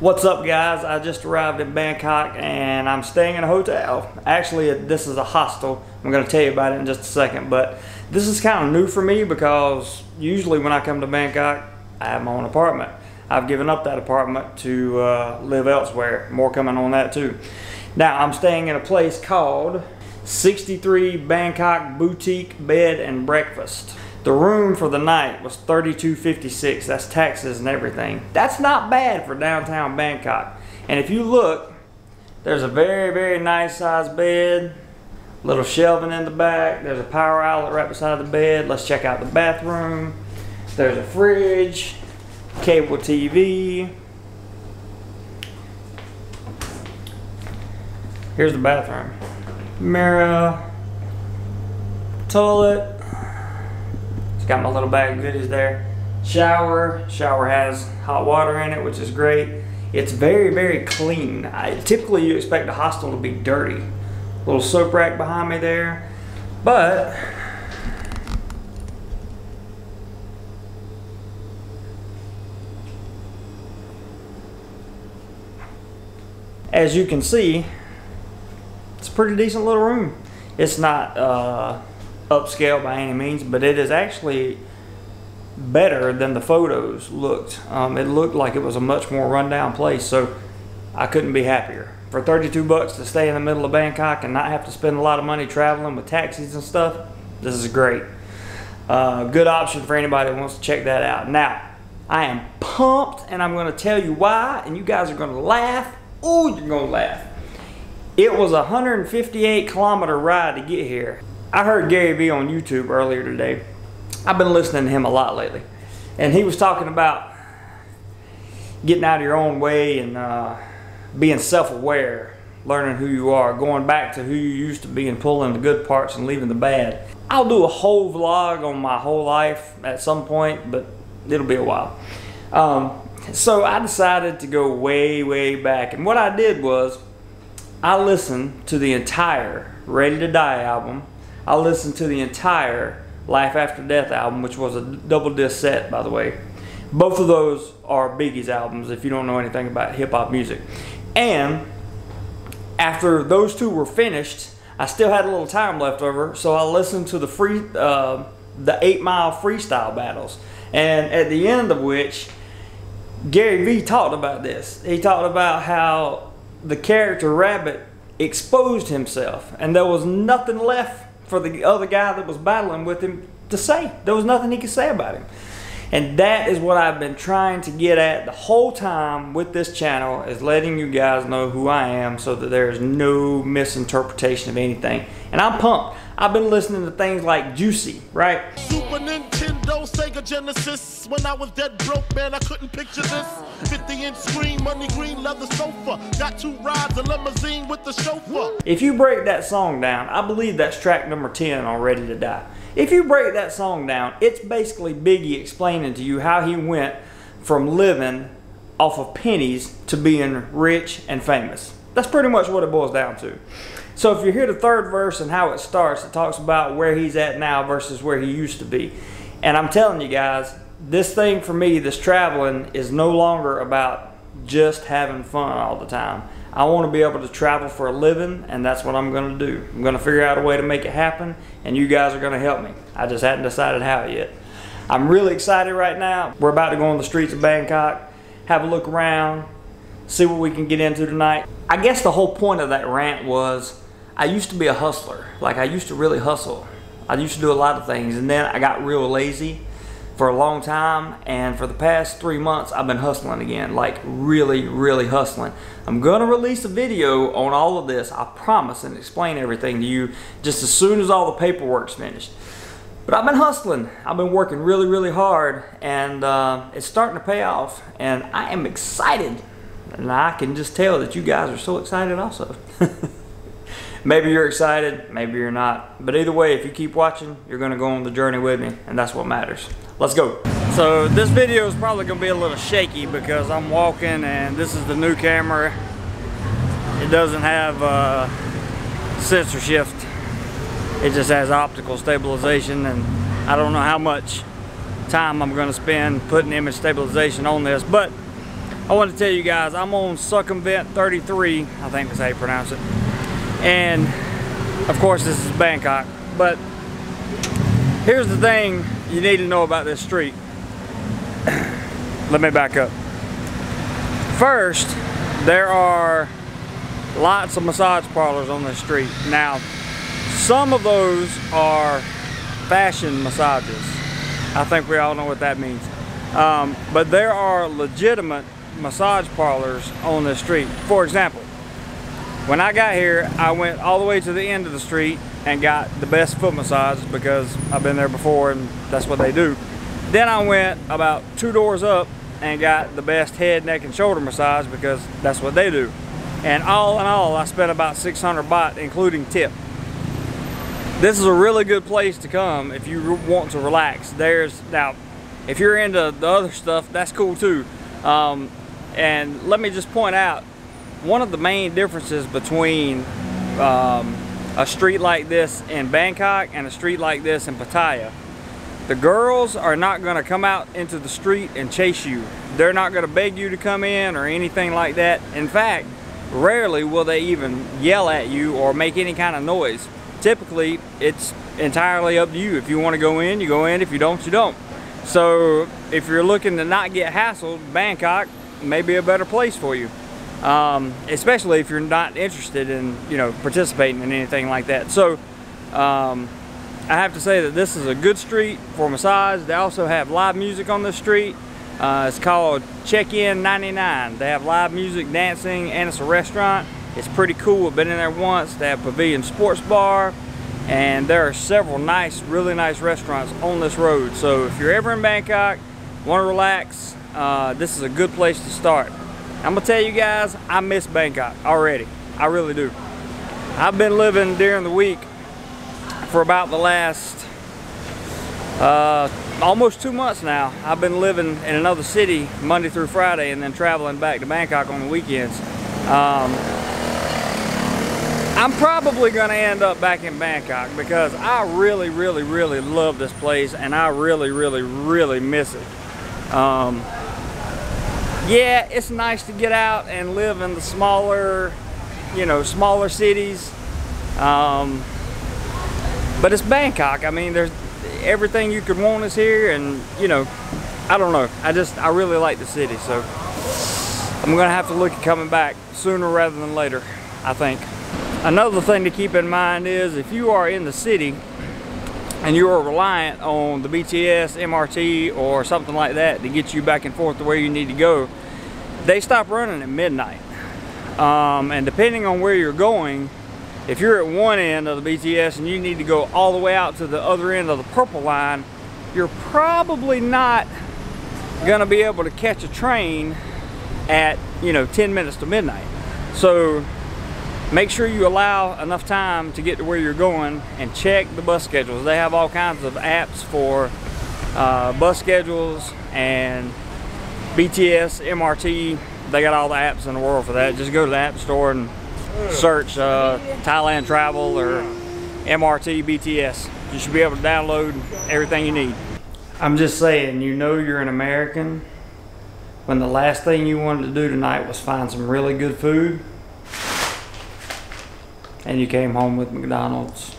What's up, guys? I just arrived in Bangkok and I'm staying in a hotel. Actually, this is a hostel. I'm going to tell you about it in just a second, but this is kind of new for me because usually when I come to Bangkok, I have my own apartment. I've given up that apartment to live elsewhere. More coming on that too. Now, I'm staying in a place called 63 Bangkok Boutique Bed and Breakfast. The room for the night was $32.56. That's taxes and everything. That's not bad for downtown Bangkok. And if you look, there's a very, very nice sized bed, little shelving in the back. There's a power outlet right beside the bed. Let's check out the bathroom. There's a fridge, cable TV. Here's the bathroom. Mirror, toilet. Got my little bag of goodies there. Shower has hot water in it, which is great. It's very, very clean. Typically you expect a hostel to be dirty. Little soap rack behind me there. But as you can see, it's a pretty decent little room. It's not upscale by any means, but it is actually better than the photos looked. It looked like it was a much more rundown place, so I couldn't be happier. For 32 bucks to stay in the middle of Bangkok and not have to spend a lot of money traveling with taxis and stuff, this is great. Good option for anybody that wants to check that out. Now, I am pumped and I'm going to tell you why, and you guys are going to laugh. Oh, you're going to laugh. It was a 158-kilometer ride to get here. I heard Gary Vee on YouTube earlier today. I've been listening to him a lot lately. And he was talking about getting out of your own way and being self-aware, learning who you are, going back to who you used to be and pulling the good parts and leaving the bad. I'll do a whole vlog on my whole life at some point, but it'll be a while. So I decided to go way, way back. And what I did was I listened to the entire Ready to Die album. I listened to the entire Life After Death album, which was a double disc set, by the way. Both of those are Biggie's albums, if you don't know anything about hip-hop music. And after those two were finished, I still had a little time left over, so I listened to the 8 Mile freestyle battles. And at the end of which, Gary Vee talked about this. He talked about how the character Rabbit exposed himself, and there was nothing left for the other guy that was battling with him to say. There was nothing he could say about him. And that is what I've been trying to get at the whole time with this channel, is letting you guys know who I am so that there's no misinterpretation of anything. And I'm pumped. I've been listening to things like Juicy, right? Super Nintendo, Sega Genesis. When I was dead broke, man, I couldn't picture this. 50-inch screen, money green, leather sofa. Got 2 rides, a limousine with the chauffeur. If you break that song down, I believe that's track number 10 on Ready to Die. If you break that song down, it's basically Biggie explaining to you how he went from living off of pennies to being rich and famous. That's pretty much what it boils down to. So if you hear the third verse and how it starts, it talks about where he's at now versus where he used to be. And I'm telling you guys, this thing for me, this traveling, is no longer about just having fun all the time. I want to be able to travel for a living, and that's what I'm going to do. I'm going to figure out a way to make it happen, and you guys are going to help me. I just hadn't decided how yet. I'm really excited right now. We're about to go on the streets of Bangkok, have a look around, see what we can get into tonight. I guess the whole point of that rant was, I used to be a hustler. Like, I used to really hustle. I used to do a lot of things, and then I got real lazy for a long time, and for the past 3 months I've been hustling again, like really, really hustling. I'm gonna release a video on all of this, I promise, and explain everything to you just as soon as all the paperwork's finished. But I've been hustling. I've been working really, really hard, and it's starting to pay off, and I am excited. And I can just tell that you guys are so excited also. Maybe you're excited, maybe you're not. But either way, if you keep watching, you're gonna go on the journey with me, and that's what matters. Let's go. So this video is probably gonna be a little shaky because I'm walking and this is the new camera. It doesn't have sensor shift. It just has optical stabilization, and I don't know how much time I'm gonna spend putting image stabilization on this, but I want to tell you guys, I'm on Circumvent 33, I think that's how you pronounce it. And of course this is Bangkok. But here's the thing you need to know about this street. Let me back up. First, there are lots of massage parlors on this street. Now, some of those are fashion massages. I think we all know what that means. But there are legitimate massage parlors on this street. For example, when I got here, I went all the way to the end of the street and got the best foot massage because I've been there before and that's what they do. Then I went about 2 doors up and got the best head, neck, and shoulder massage because that's what they do. And all in all, I spent about 600 baht, including tip. This is a really good place to come if you want to relax. Now, if you're into the other stuff, that's cool too. And let me just point out, one of the main differences between a street like this in Bangkok and a street like this in Pattaya. The girls are not going to come out into the street and chase you. They're not going to beg you to come in or anything like that. In fact, rarely will they even yell at you or make any kind of noise. Typically, it's entirely up to you. If you want to go in, you go in. If you don't, you don't. So if you're looking to not get hassled, Bangkok may be a better place for you. Especially if you're not interested in, participating in anything like that. So I have to say that this is a good street for massage. They also have live music on this street. It's called Check-In 99. They have live music, dancing, and it's a restaurant. It's pretty cool. I've been in there once. They have Pavilion Sports Bar, and there are several really nice restaurants on this road. So if you're ever in Bangkok, want to relax, this is a good place to start. I'm gonna tell you guys, I miss Bangkok already. I really do. I've been living during the week for about the last almost 2 months now. I've been living in another city Monday through Friday and then traveling back to Bangkok on the weekends. I'm probably going to end up back in Bangkok because I really love this place and I really miss it. Yeah, it's nice to get out and live in the smaller cities. But it's Bangkok. I mean, there's everything you could want is here, and I don't know. I really like the city, so I'm gonna have to look at coming back sooner rather than later, I think. Another thing to keep in mind is if you are in the city and you are reliant on the BTS, MRT, or something like that to get you back and forth to where you need to go, they stop running at midnight. And depending on where you're going, if you're at one end of the BTS and you need to go all the way out to the other end of the purple line, you're probably not gonna be able to catch a train at 10 minutes to midnight. So make sure you allow enough time to get to where you're going and check the bus schedules. They have all kinds of apps for bus schedules and BTS, MRT. They got all the apps in the world for that. Just go to the app store and search Thailand Travel or MRT BTS. You should be able to download everything you need. I'm just saying, you're an American when the last thing you wanted to do tonight was find some really good food and you came home with McDonald's.